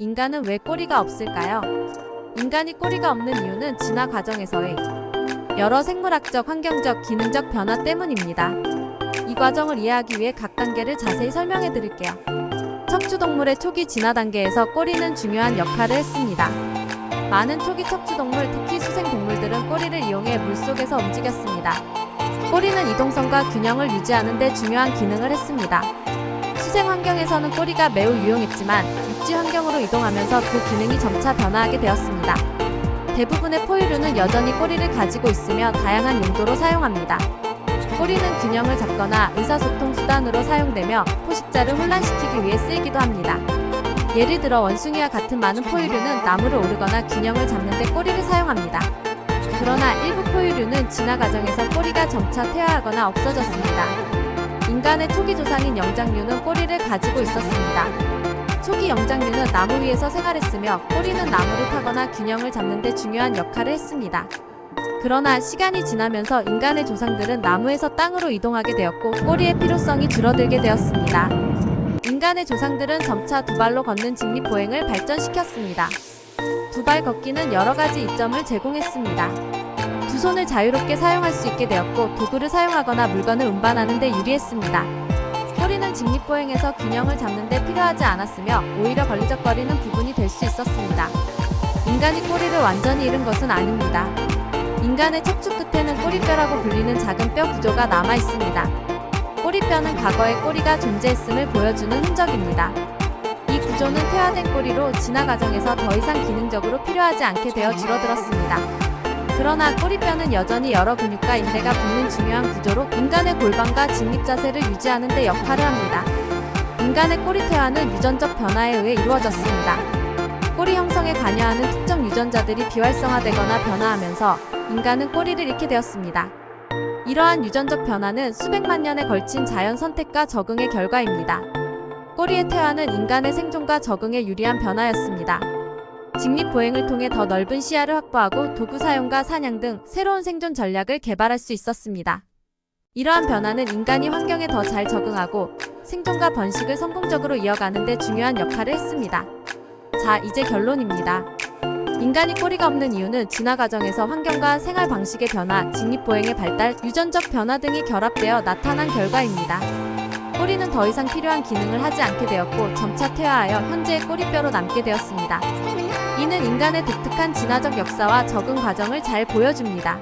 인간은 왜 꼬리가 없을까요? 인간이 꼬리가 없는 이유는 진화 과정에서의 여러 생물학적, 환경적, 기능적 변화 때문입니다. 이 과정을 이해하기 위해 각 단계를 자세히 설명해 드릴게요. 척추동물의 초기 진화 단계에서 꼬리는 중요한 역할을 했습니다. 많은 초기 척추동물, 특히 수생동물들은 꼬리를 이용해 물속에서 움직였습니다. 꼬리는 이동성과 균형을 유지하는 데 중요한 기능을 했습니다. 수생 환경에서는 꼬리가 매우 유용했지만 육지 환경으로 이동하면서 그 기능이 점차 변화하게 되었습니다. 대부분의 포유류는 여전히 꼬리를 가지고 있으며 다양한 용도로 사용합니다. 꼬리는 균형을 잡거나 의사소통 수단으로 사용되며 포식자를 혼란시키기 위해 쓰이기도 합니다. 예를 들어 원숭이와 같은 많은 포유류는 나무를 오르거나 균형을 잡는 데 꼬리를 사용합니다. 그러나 일부 포유류는 진화 과정에서 꼬리가 점차 퇴화하거나 없어졌습니다. 인간의 초기 조상인 영장류는 꼬리를 가지고 있었습니다. 초기 영장류는 나무 위에서 생활했으며 꼬리는 나무를 타거나 균형을 잡는 데 중요한 역할을 했습니다. 그러나 시간이 지나면서 인간의 조상들은 나무에서 땅으로 이동하게 되었고 꼬리의 필요성이 줄어들게 되었습니다. 인간의 조상들은 점차 두 발로 걷는 직립보행을 발전시켰습니다. 두 발 걷기는 여러 가지 이점을 제공했습니다. 두 손을 자유롭게 사용할 수 있게 되었고 도구를 사용하거나 물건을 운반하는 데 유리했습니다. 꼬리는 직립보행에서 균형을 잡는 데 필요하지 않았으며 오히려 걸리적거리는 부분이 될 수 있었습니다. 인간이 꼬리를 완전히 잃은 것은 아닙니다. 인간의 척추 끝에는 꼬리뼈라고 불리는 작은 뼈 구조가 남아 있습니다. 꼬리뼈는 과거에 꼬리가 존재했음을 보여주는 흔적입니다. 이 구조는 퇴화된 꼬리로 진화 과정에서 더 이상 기능적으로 필요하지 않게 되어 줄어들었습니다. 그러나 꼬리뼈는 여전히 여러 근육과 인대가 붙는 중요한 구조로 인간의 골반과 직립 자세를 유지하는 데 역할을 합니다. 인간의 꼬리 퇴화는 유전적 변화에 의해 이루어졌습니다. 꼬리 형성에 관여하는 특정 유전자들이 비활성화되거나 변화하면서 인간은 꼬리를 잃게 되었습니다. 이러한 유전적 변화는 수백만 년에 걸친 자연 선택과 적응의 결과입니다. 꼬리의 퇴화는 인간의 생존과 적응에 유리한 변화였습니다. 직립보행을 통해 더 넓은 시야를 확보하고 도구 사용과 사냥 등 새로운 생존 전략을 개발할 수 있었습니다. 이러한 변화는 인간이 환경에 더 잘 적응하고 생존과 번식을 성공적으로 이어가는 데 중요한 역할을 했습니다. 자, 이제 결론입니다. 인간이 꼬리가 없는 이유는 진화 과정에서 환경과 생활 방식의 변화, 직립보행의 발달, 유전적 변화 등이 결합되어 나타난 결과입니다. 꼬리는 더 이상 필요한 기능을 하지 않게 되었고 점차 퇴화하여 현재의 꼬리뼈로 남게 되었습니다. 이는 인간의 독특한 진화적 역사와 적응 과정을 잘 보여줍니다.